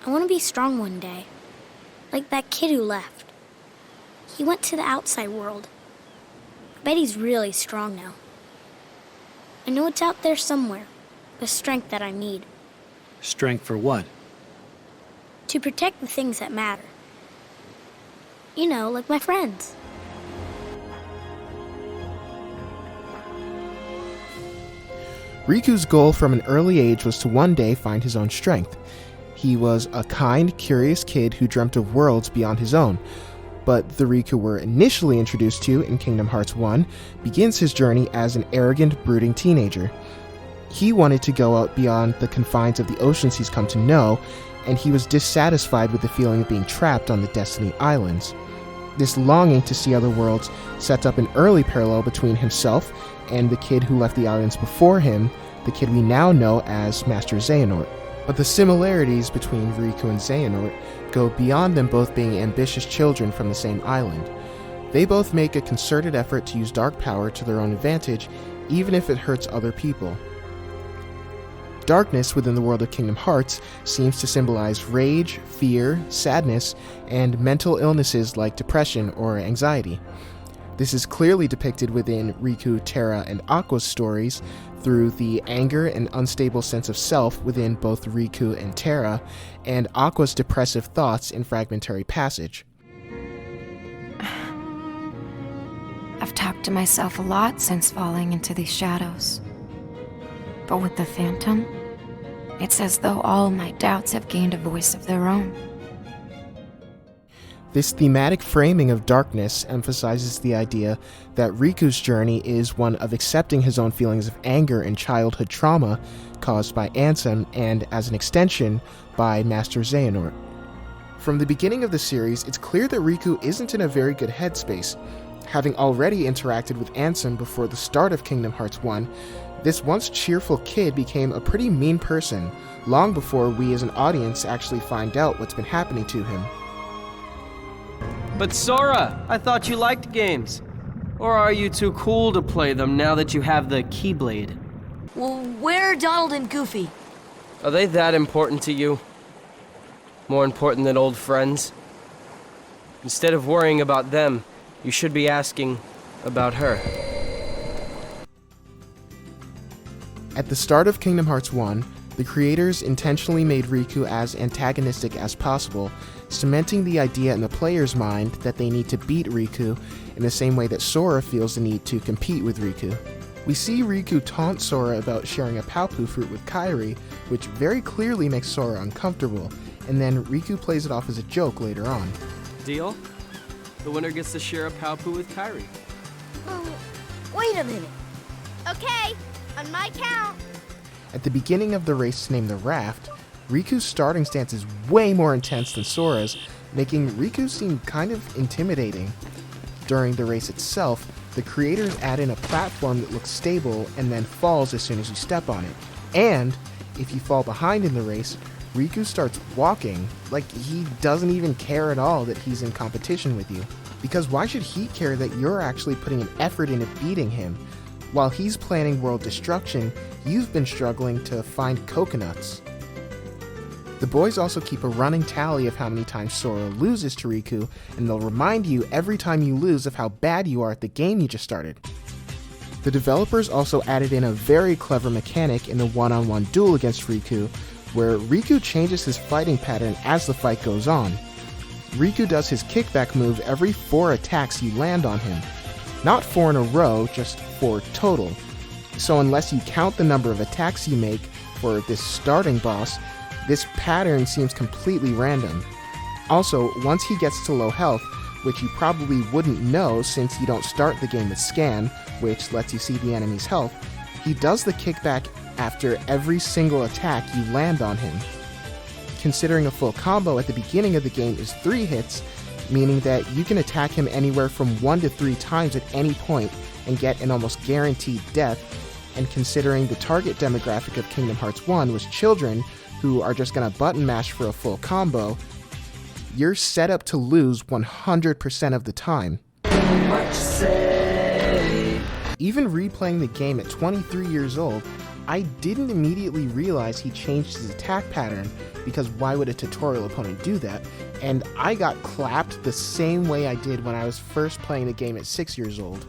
I want to be strong one day, like that kid who left. He went to the outside world. I bet he's really strong now. I know it's out there somewhere, the strength that I need. Strength for what? To protect the things that matter. You know, like my friends. Riku's goal from an early age was to one day find his own strength. He was a kind, curious kid who dreamt of worlds beyond his own. But the Riku we're initially introduced to in Kingdom Hearts 1 begins his journey as an arrogant, brooding teenager. He wanted to go out beyond the confines of the oceans he's come to know, and he was dissatisfied with the feeling of being trapped on the Destiny Islands. This longing to see other worlds sets up an early parallel between himself and the kid who left the islands before him, the kid we now know as Master Xehanort. But the similarities between Riku and Xehanort go beyond them both being ambitious children from the same island. They both make a concerted effort to use dark power to their own advantage, even if it hurts other people. Darkness within the world of Kingdom Hearts seems to symbolize rage, fear, sadness, and mental illnesses like depression or anxiety. This is clearly depicted within Riku, Terra, and Aqua's stories through the anger and unstable sense of self within both Riku and Terra, and Aqua's depressive thoughts in Fragmentary Passage. I've talked to myself a lot since falling into these shadows. But with the Phantom, it's as though all my doubts have gained a voice of their own. This thematic framing of darkness emphasizes the idea that Riku's journey is one of accepting his own feelings of anger and childhood trauma caused by Ansem and, as an extension, by Master Xehanort. From the beginning of the series, it's clear that Riku isn't in a very good headspace. Having already interacted with Ansem before the start of Kingdom Hearts 1, this once cheerful kid became a pretty mean person, long before we as an audience actually find out what's been happening to him. But Sora, I thought you liked games. Or are you too cool to play them now that you have the Keyblade? Well, where are Donald and Goofy? Are they that important to you? More important than old friends? Instead of worrying about them, you should be asking about her. At the start of Kingdom Hearts 1, the creators intentionally made Riku as antagonistic as possible, cementing the idea in the player's mind that they need to beat Riku in the same way that Sora feels the need to compete with Riku. We see Riku taunt Sora about sharing a Paopu fruit with Kairi, which very clearly makes Sora uncomfortable, and then Riku plays it off as a joke later on. Deal? The winner gets to share a Paopu with Kairi. Oh, wait a minute. Okay, on my count. At the beginning of the race to name the raft, Riku's starting stance is way more intense than Sora's, making Riku seem kind of intimidating. During the race itself, the creators add in a platform that looks stable and then falls as soon as you step on it. And, if you fall behind in the race, Riku starts walking like he doesn't even care at all that he's in competition with you. Because why should he care that you're actually putting an effort into beating him? While he's planning world destruction, you've been struggling to find coconuts. The boys also keep a running tally of how many times Sora loses to Riku, and they'll remind you every time you lose of how bad you are at the game you just started. The developers also added in a very clever mechanic in the one-on-one duel against Riku, where Riku changes his fighting pattern as the fight goes on. Riku does his kickback move every 4 attacks you land on him. Not 4 in a row, just 4 total. So unless you count the number of attacks you make for this starting boss, this pattern seems completely random. Also, once he gets to low health, which you probably wouldn't know since you don't start the game with Scan, which lets you see the enemy's health, he does the kickback after every single attack you land on him. Considering a full combo at the beginning of the game is 3 hits, meaning that you can attack him anywhere from 1 to 3 times at any point and get an almost guaranteed death, and considering the target demographic of Kingdom Hearts 1 was children who are just gonna button mash for a full combo, you're set up to lose 100% of the time. Even replaying the game at 23 years old, I didn't immediately realize he changed his attack pattern, because why would a tutorial opponent do that? And I got clapped the same way I did when I was first playing the game at 6 years old.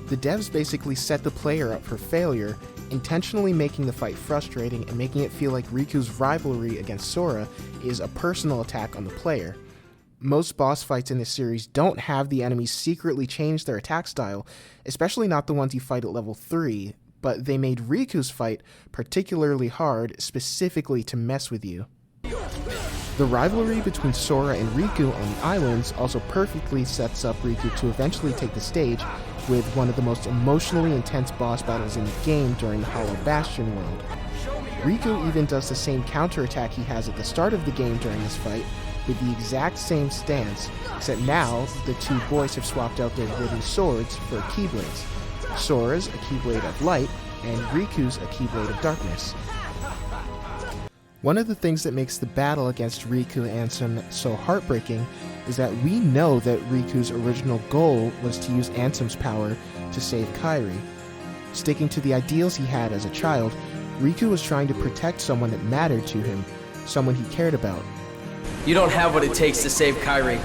The devs basically set the player up for failure, intentionally making the fight frustrating and making it feel like Riku's rivalry against Sora is a personal attack on the player. Most boss fights in this series don't have the enemies secretly change their attack style, especially not the ones you fight at level 3, but they made Riku's fight particularly hard specifically to mess with you. The rivalry between Sora and Riku on the islands also perfectly sets up Riku to eventually take the stage with one of the most emotionally intense boss battles in the game during the Hollow Bastion world. Riku even does the same counterattack he has at the start of the game during this fight, with the exact same stance, except now the two boys have swapped out their wooden swords for keyblades. Sora's a Keyblade of Light, and Riku's a Keyblade of Darkness. One of the things that makes the battle against Riku Ansem so heartbreaking is that we know that Riku's original goal was to use Ansem's power to save Kairi. Sticking to the ideals he had as a child, Riku was trying to protect someone that mattered to him, someone he cared about. You don't have what it takes to save Kairi.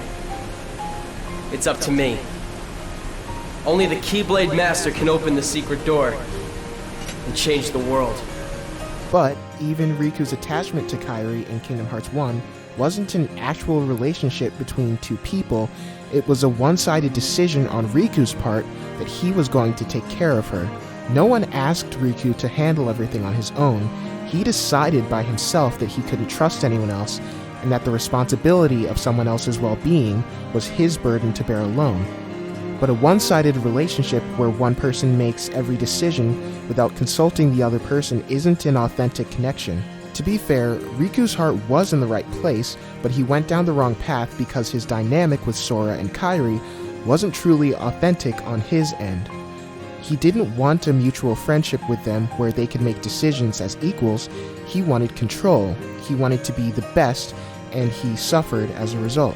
It's up to me. Only the Keyblade Master can open the secret door and change the world. But even Riku's attachment to Kairi in Kingdom Hearts 1 wasn't an actual relationship between two people. It was a one-sided decision on Riku's part that he was going to take care of her. No one asked Riku to handle everything on his own. He decided by himself that he couldn't trust anyone else, and that the responsibility of someone else's well-being was his burden to bear alone. But a one-sided relationship where one person makes every decision without consulting the other person isn't an authentic connection. To be fair, Riku's heart was in the right place, but he went down the wrong path because his dynamic with Sora and Kairi wasn't truly authentic on his end. He didn't want a mutual friendship with them where they could make decisions as equals. He wanted control. He wanted to be the best, and he suffered as a result.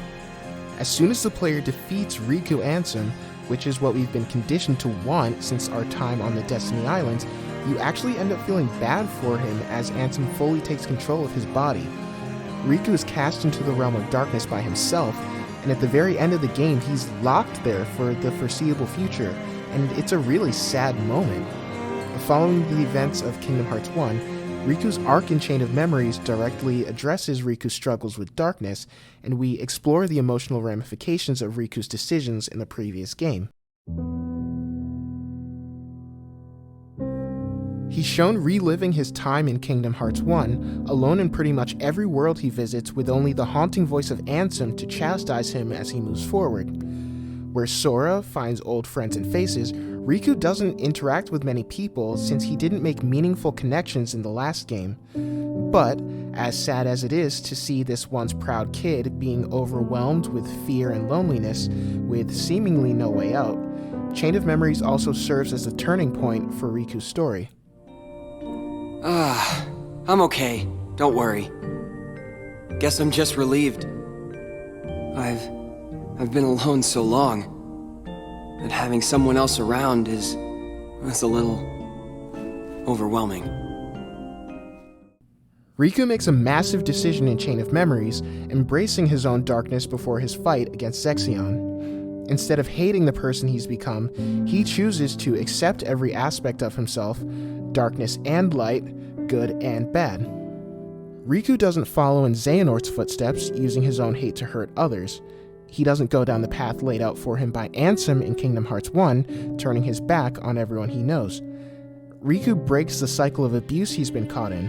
As soon as the player defeats Riku Ansem, which is what we've been conditioned to want since our time on the Destiny Islands, you actually end up feeling bad for him as Ansem fully takes control of his body. Riku is cast into the realm of darkness by himself, and at the very end of the game he's locked there for the foreseeable future, and it's a really sad moment. Following the events of Kingdom Hearts 1, Riku's arc in Chain of Memories directly addresses Riku's struggles with darkness, and we explore the emotional ramifications of Riku's decisions in the previous game. He's shown reliving his time in Kingdom Hearts 1, alone in pretty much every world he visits, with only the haunting voice of Ansem to chastise him as he moves forward. Where Sora finds old friends and faces, Riku doesn't interact with many people since he didn't make meaningful connections in the last game. But, as sad as it is to see this once proud kid being overwhelmed with fear and loneliness, with seemingly no way out, Chain of Memories also serves as a turning point for Riku's story. I'm okay. Don't worry. Guess I'm just relieved. I've been alone so long that having someone else around is a little overwhelming. Riku makes a massive decision in Chain of Memories, embracing his own darkness before his fight against Zexion. Instead of hating the person he's become, he chooses to accept every aspect of himself, darkness and light, good and bad. Riku doesn't follow in Xehanort's footsteps, using his own hate to hurt others. He doesn't go down the path laid out for him by Ansem in Kingdom Hearts 1, turning his back on everyone he knows. Riku breaks the cycle of abuse he's been caught in.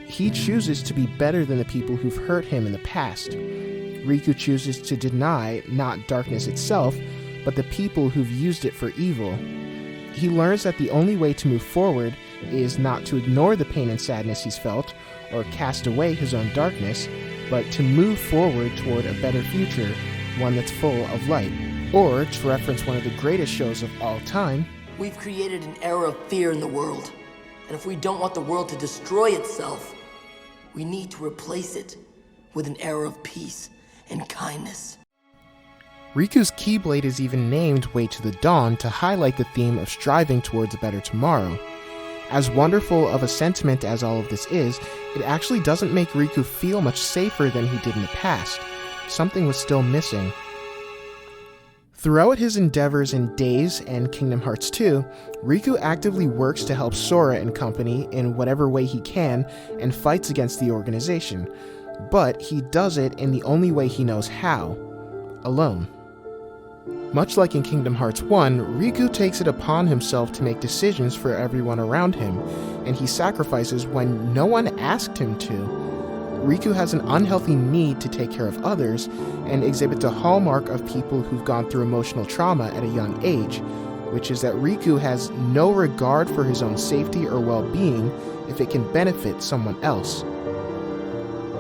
He chooses to be better than the people who've hurt him in the past. Riku chooses to deny not darkness itself, but the people who've used it for evil. He learns that the only way to move forward is not to ignore the pain and sadness he's felt, or cast away his own darkness, but to move forward toward a better future, one that's full of light. Or, to reference one of the greatest shows of all time, we've created an era of fear in the world, and if we don't want the world to destroy itself, we need to replace it with an era of peace and kindness. Riku's Keyblade is even named Way to the Dawn to highlight the theme of striving towards a better tomorrow. As wonderful of a sentiment as all of this is, it actually doesn't make Riku feel much safer than he did in the past. Something was still missing. Throughout his endeavors in Days and Kingdom Hearts 2, Riku actively works to help Sora and company in whatever way he can and fights against the organization. But he does it in the only way he knows how, alone. Much like in Kingdom Hearts 1, Riku takes it upon himself to make decisions for everyone around him, and he sacrifices when no one asked him to. Riku has an unhealthy need to take care of others, and exhibits a hallmark of people who've gone through emotional trauma at a young age, which is that Riku has no regard for his own safety or well-being if it can benefit someone else.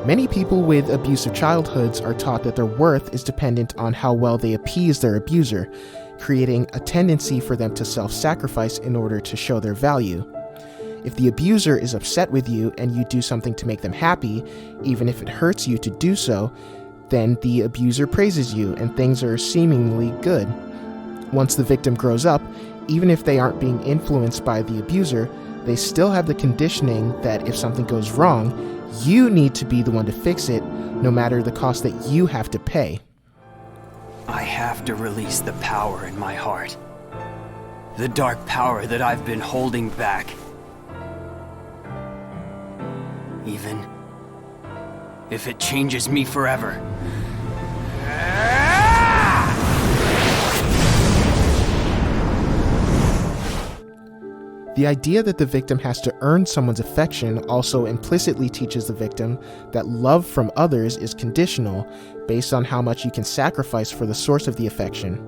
Many people with abusive childhoods are taught that their worth is dependent on how well they appease their abuser, creating a tendency for them to self-sacrifice in order to show their value. If the abuser is upset with you and you do something to make them happy, even if it hurts you to do so, then the abuser praises you and things are seemingly good. Once the victim grows up, even if they aren't being influenced by the abuser, they still have the conditioning that if something goes wrong, you need to be the one to fix it, no matter the cost that you have to pay. I have to release the power in my heart. The dark power that I've been holding back. Even if it changes me forever. The idea that the victim has to earn someone's affection also implicitly teaches the victim that love from others is conditional, based on how much you can sacrifice for the source of the affection.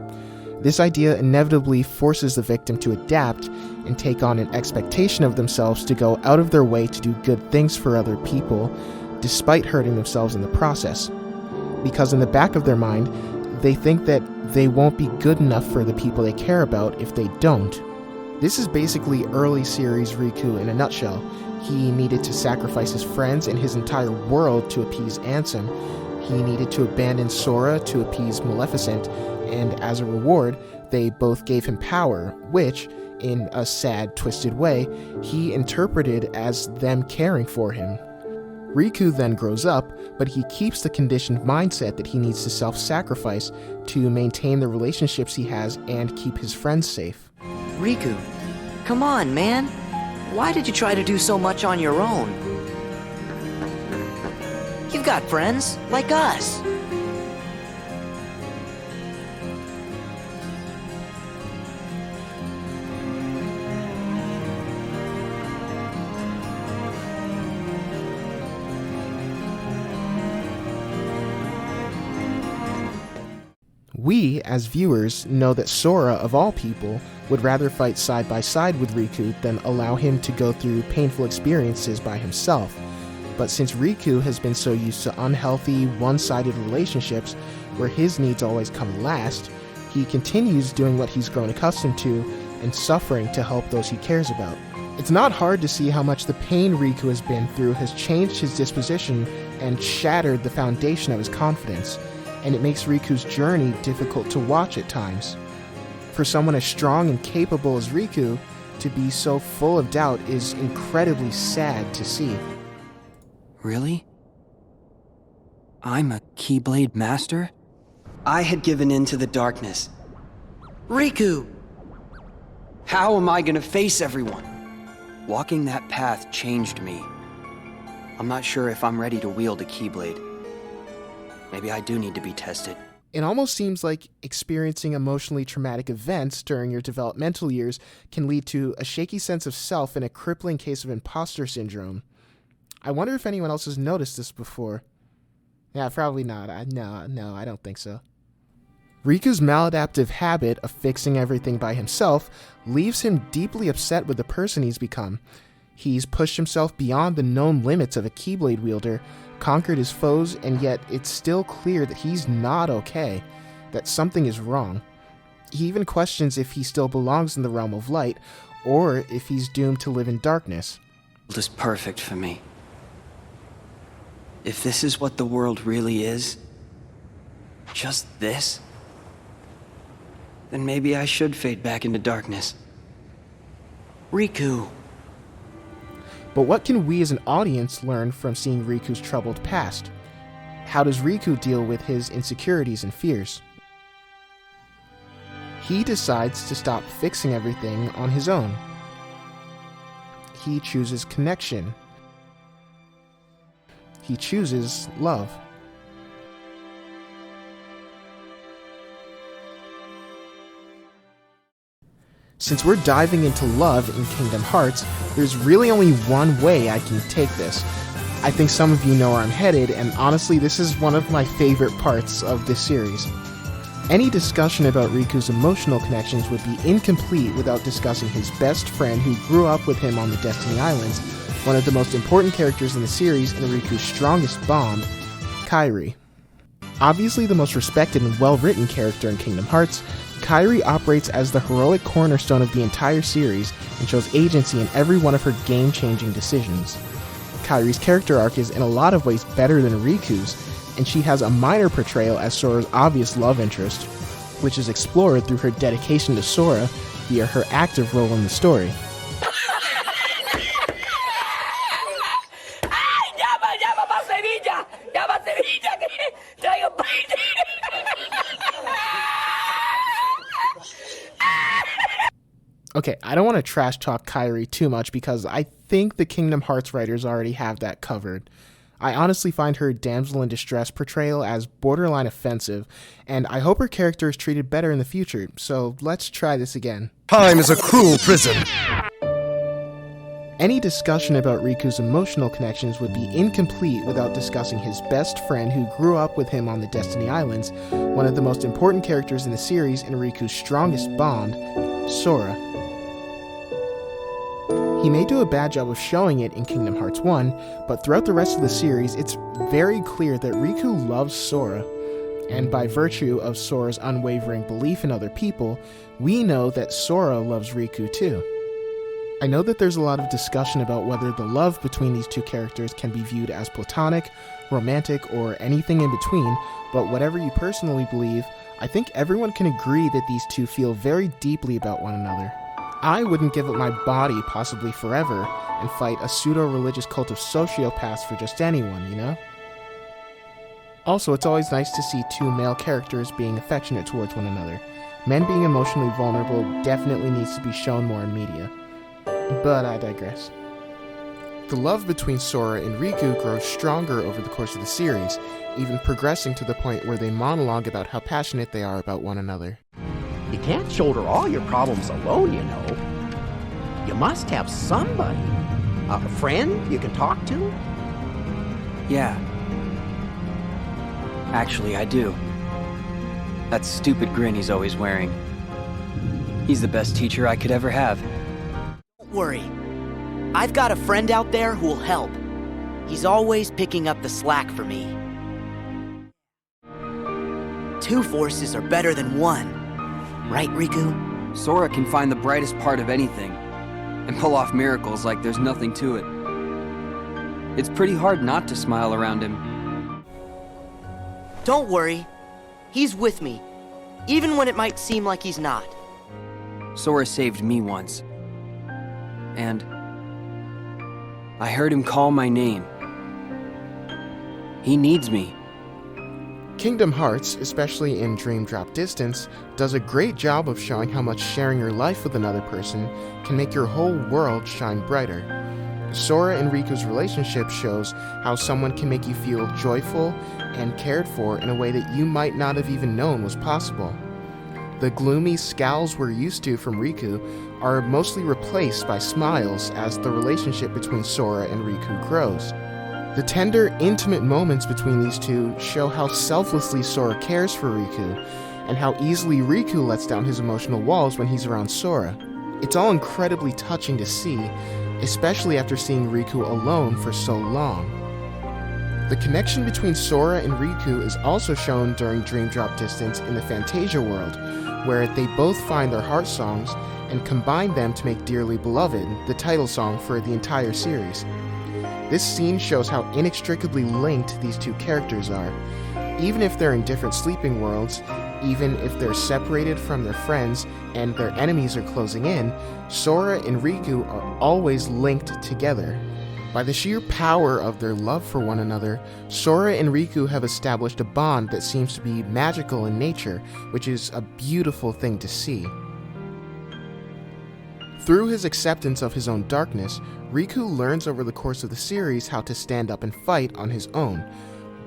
This idea inevitably forces the victim to adapt and take on an expectation of themselves to go out of their way to do good things for other people, despite hurting themselves in the process. Because in the back of their mind, they think that they won't be good enough for the people they care about if they don't. This is basically early series Riku in a nutshell. He needed to sacrifice his friends and his entire world to appease Ansem. He needed to abandon Sora to appease Maleficent, and as a reward, they both gave him power, which, in a sad, twisted way, he interpreted as them caring for him. Riku then grows up, but he keeps the conditioned mindset that he needs to self-sacrifice to maintain the relationships he has and keep his friends safe. Riku, come on, man. Why did you try to do so much on your own? You've got friends, like us. We, as viewers, know that Sora, of all people, would rather fight side by side with Riku than allow him to go through painful experiences by himself. But since Riku has been so used to unhealthy, one-sided relationships where his needs always come last, he continues doing what he's grown accustomed to and suffering to help those he cares about. It's not hard to see how much the pain Riku has been through has changed his disposition and shattered the foundation of his confidence, and it makes Riku's journey difficult to watch at times. For someone as strong and capable as Riku to be so full of doubt is incredibly sad to see. Really? I'm a Keyblade Master? I had given in to the darkness. Riku! How am I gonna face everyone? Walking that path changed me. I'm not sure if I'm ready to wield a Keyblade. Maybe I do need to be tested. It almost seems like experiencing emotionally traumatic events during your developmental years can lead to a shaky sense of self and a crippling case of imposter syndrome. I wonder if anyone else has noticed this before. Yeah, probably not. No, I don't think so. Riku's maladaptive habit of fixing everything by himself leaves him deeply upset with the person he's become. He's pushed himself beyond the known limits of a Keyblade wielder, conquered his foes, and yet it's still clear that he's not okay, that something is wrong. He even questions if he still belongs in the realm of light, or if he's doomed to live in darkness. It is perfect for me. If this is what the world really is, just this, then maybe I should fade back into darkness. Riku, But what can we as an audience learn from seeing Riku's troubled past? How does Riku deal with his insecurities and fears? He decides to stop fixing everything on his own. He chooses connection. He chooses love. Since we're diving into love in Kingdom Hearts, there's really only one way I can take this. I think some of you know where I'm headed, and honestly, this is one of my favorite parts of this series. Any discussion about Riku's emotional connections would be incomplete without discussing his best friend who grew up with him on the Destiny Islands, one of the most important characters in the series and Riku's strongest bond, Kairi. Obviously the most respected and well-written character in Kingdom Hearts, Kairi operates as the heroic cornerstone of the entire series and shows agency in every one of her game-changing decisions. Kairi's character arc is in a lot of ways better than Riku's, and she has a minor portrayal as Sora's obvious love interest, which is explored through her dedication to Sora via her active role in the story. Okay, I don't want to trash talk Kairi too much because I think the Kingdom Hearts writers already have that covered. I honestly find her damsel in distress portrayal as borderline offensive, and I hope her character is treated better in the future, so let's try this again. Time is a cruel prison. Any discussion about Riku's emotional connections would be incomplete without discussing his best friend who grew up with him on the Destiny Islands, one of the most important characters in the series and Riku's strongest bond, Sora. He may do a bad job of showing it in Kingdom Hearts 1, but throughout the rest of the series, it's very clear that Riku loves Sora, and by virtue of Sora's unwavering belief in other people, we know that Sora loves Riku too. I know that there's a lot of discussion about whether the love between these two characters can be viewed as platonic, romantic, or anything in between, but whatever you personally believe, I think everyone can agree that these two feel very deeply about one another. I wouldn't give up my body, possibly forever, and fight a pseudo-religious cult of sociopaths for just anyone, you know? Also, it's always nice to see two male characters being affectionate towards one another. Men being emotionally vulnerable definitely needs to be shown more in media. But I digress. The love between Sora and Riku grows stronger over the course of the series, even progressing to the point where they monologue about how passionate they are about one another. You can't shoulder all your problems alone, you know. You must have somebody. A friend you can talk to? Yeah. Actually, I do. That stupid grin he's always wearing. He's the best teacher I could ever have. Don't worry. I've got a friend out there who'll help. He's always picking up the slack for me. Two forces are better than one. Right, Riku? Sora can find the brightest part of anything, and pull off miracles like there's nothing to it. It's pretty hard not to smile around him. Don't worry. He's with me, even when it might seem like he's not. Sora saved me once. And I heard him call my name. He needs me. Kingdom Hearts, especially in Dream Drop Distance, does a great job of showing how much sharing your life with another person can make your whole world shine brighter. Sora and Riku's relationship shows how someone can make you feel joyful and cared for in a way that you might not have even known was possible. The gloomy scowls we're used to from Riku are mostly replaced by smiles as the relationship between Sora and Riku grows. The tender, intimate moments between these two show how selflessly Sora cares for Riku, and how easily Riku lets down his emotional walls when he's around Sora. It's all incredibly touching to see, especially after seeing Riku alone for so long. The connection between Sora and Riku is also shown during Dream Drop Distance in the Fantasia world, where they both find their heart songs and combine them to make Dearly Beloved, the title song for the entire series. This scene shows how inextricably linked these two characters are. Even if they're in different sleeping worlds, even if they're separated from their friends and their enemies are closing in, Sora and Riku are always linked together. By the sheer power of their love for one another, Sora and Riku have established a bond that seems to be magical in nature, which is a beautiful thing to see. Through his acceptance of his own darkness, Riku learns over the course of the series how to stand up and fight on his own.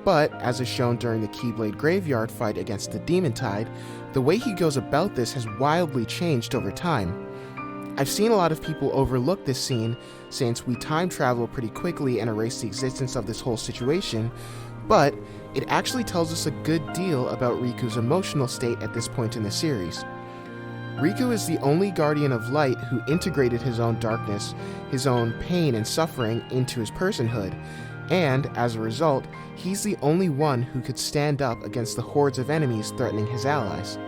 But, as is shown during the Keyblade Graveyard fight against the Demon Tide, the way he goes about this has wildly changed over time. I've seen a lot of people overlook this scene since we time travel pretty quickly and erase the existence of this whole situation, but it actually tells us a good deal about Riku's emotional state at this point in the series. Riku is the only guardian of light who integrated his own darkness, his own pain and suffering into his personhood, and, as a result, he's the only one who could stand up against the hordes of enemies threatening his allies.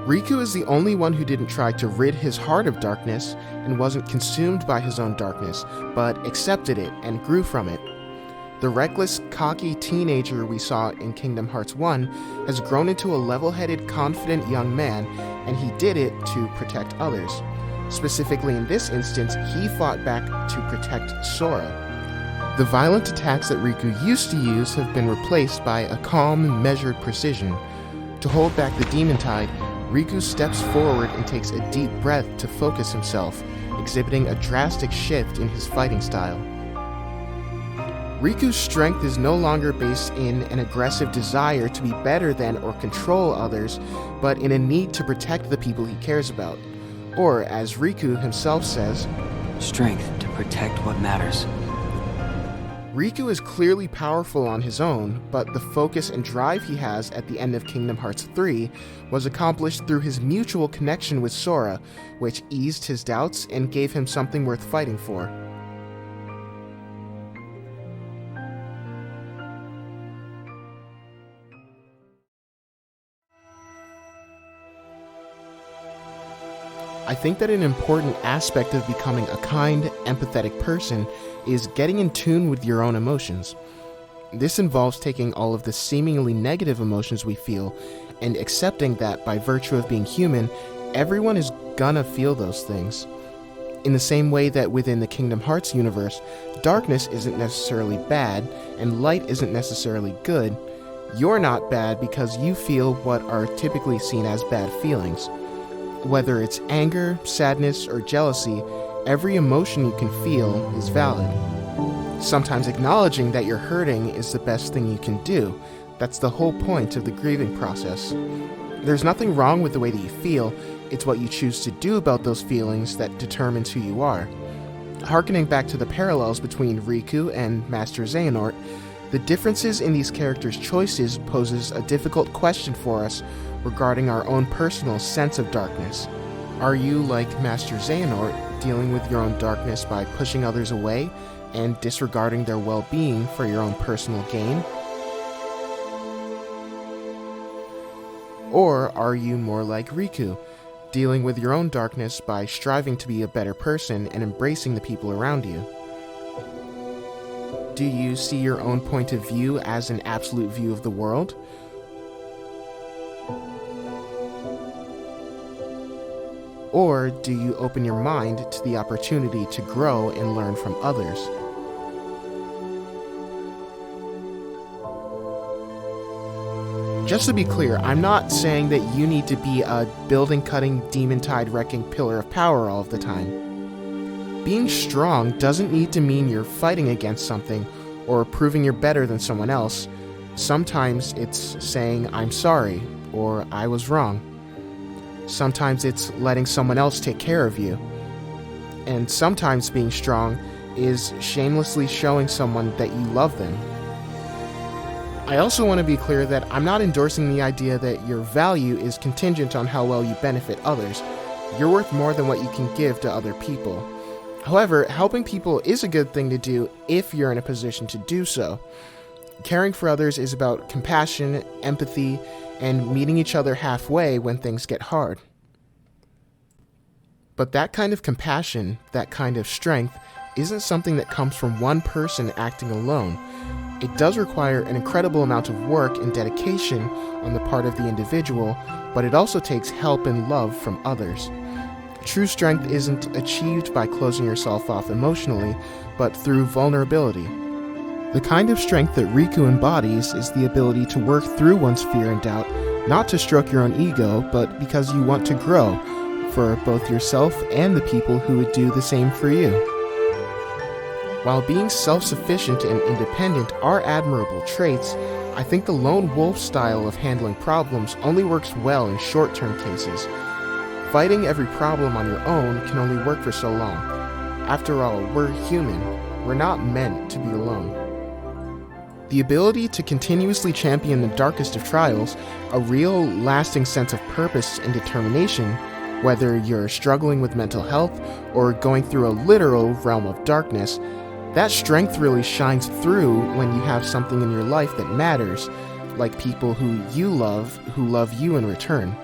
Riku is the only one who didn't try to rid his heart of darkness and wasn't consumed by his own darkness, but accepted it and grew from it. The reckless, cocky teenager we saw in Kingdom Hearts 1 has grown into a level-headed, confident young man, and he did it to protect others. Specifically in this instance, he fought back to protect Sora. The violent attacks that Riku used to use have been replaced by a calm and measured precision. To hold back the Demon Tide, Riku steps forward and takes a deep breath to focus himself, exhibiting a drastic shift in his fighting style. Riku's strength is no longer based in an aggressive desire to be better than or control others, but in a need to protect the people he cares about. Or, as Riku himself says, strength to protect what matters. Riku is clearly powerful on his own, but the focus and drive he has at the end of Kingdom Hearts 3 was accomplished through his mutual connection with Sora, which eased his doubts and gave him something worth fighting for. I think that an important aspect of becoming a kind, empathetic person is getting in tune with your own emotions. This involves taking all of the seemingly negative emotions we feel and accepting that by virtue of being human, everyone is gonna feel those things. In the same way that within the Kingdom Hearts universe, darkness isn't necessarily bad and light isn't necessarily good, you're not bad because you feel what are typically seen as bad feelings. Whether it's anger, sadness, or jealousy, every emotion you can feel is valid. Sometimes acknowledging that you're hurting is the best thing you can do. That's the whole point of the grieving process. There's nothing wrong with the way that you feel, it's what you choose to do about those feelings that determines who you are. Harkening back to the parallels between Riku and Master Xehanort, the differences in these characters' choices poses a difficult question for us regarding our own personal sense of darkness. Are you, like Master Xehanort, dealing with your own darkness by pushing others away and disregarding their well-being for your own personal gain? Or are you more like Riku, dealing with your own darkness by striving to be a better person and embracing the people around you? Do you see your own point of view as an absolute view of the world? Or do you open your mind to the opportunity to grow and learn from others? Just to be clear, I'm not saying that you need to be a building-cutting, demon-tide-wrecking pillar of power all of the time. Being strong doesn't need to mean you're fighting against something or proving you're better than someone else. Sometimes it's saying, I'm sorry, or I was wrong. Sometimes it's letting someone else take care of you. And sometimes being strong is shamelessly showing someone that you love them. I also want to be clear that I'm not endorsing the idea that your value is contingent on how well you benefit others. You're worth more than what you can give to other people. However, helping people is a good thing to do if you're in a position to do so. Caring for others is about compassion, empathy, and meeting each other halfway when things get hard. But that kind of compassion, that kind of strength, isn't something that comes from one person acting alone. It does require an incredible amount of work and dedication on the part of the individual, but it also takes help and love from others. True strength isn't achieved by closing yourself off emotionally, but through vulnerability. The kind of strength that Riku embodies is the ability to work through one's fear and doubt, not to stroke your own ego, but because you want to grow, for both yourself and the people who would do the same for you. While being self-sufficient and independent are admirable traits, I think the lone wolf style of handling problems only works well in short-term cases. Fighting every problem on your own can only work for so long. After all, we're human. We're not meant to be alone. The ability to continuously champion the darkest of trials, a real, lasting sense of purpose and determination, whether you're struggling with mental health or going through a literal realm of darkness, that strength really shines through when you have something in your life that matters, like people who love you in return.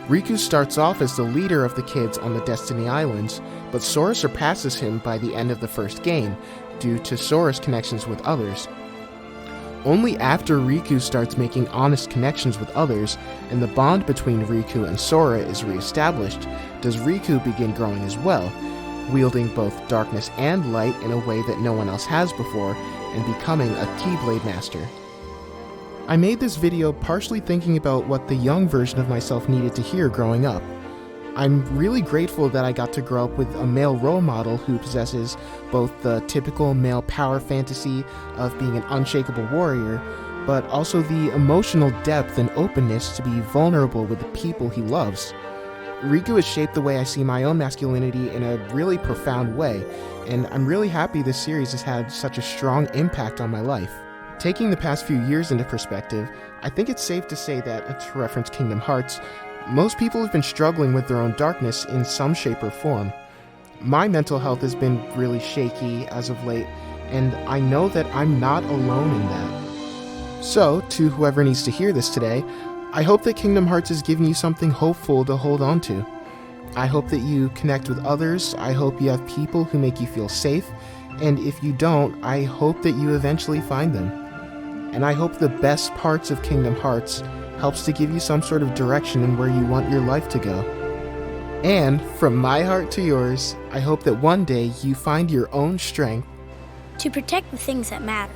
Riku starts off as the leader of the kids on the Destiny Islands, but Sora surpasses him by the end of the first game, due to Sora's connections with others. Only after Riku starts making honest connections with others, and the bond between Riku and Sora is reestablished, does Riku begin growing as well, wielding both darkness and light in a way that no one else has before, and becoming a Keyblade Master. I made this video partially thinking about what the young version of myself needed to hear growing up. I'm really grateful that I got to grow up with a male role model who possesses both the typical male power fantasy of being an unshakable warrior, but also the emotional depth and openness to be vulnerable with the people he loves. Riku has shaped the way I see my own masculinity in a really profound way, and I'm really happy this series has had such a strong impact on my life. Taking the past few years into perspective, I think it's safe to say that, to reference Kingdom Hearts, most people have been struggling with their own darkness in some shape or form. My mental health has been really shaky as of late, and I know that I'm not alone in that. So, to whoever needs to hear this today, I hope that Kingdom Hearts has given you something hopeful to hold on to. I hope that you connect with others, I hope you have people who make you feel safe, and if you don't, I hope that you eventually find them. And I hope the best parts of Kingdom Hearts helps to give you some sort of direction in where you want your life to go. And, from my heart to yours, I hope that one day you find your own strength to protect the things that matter.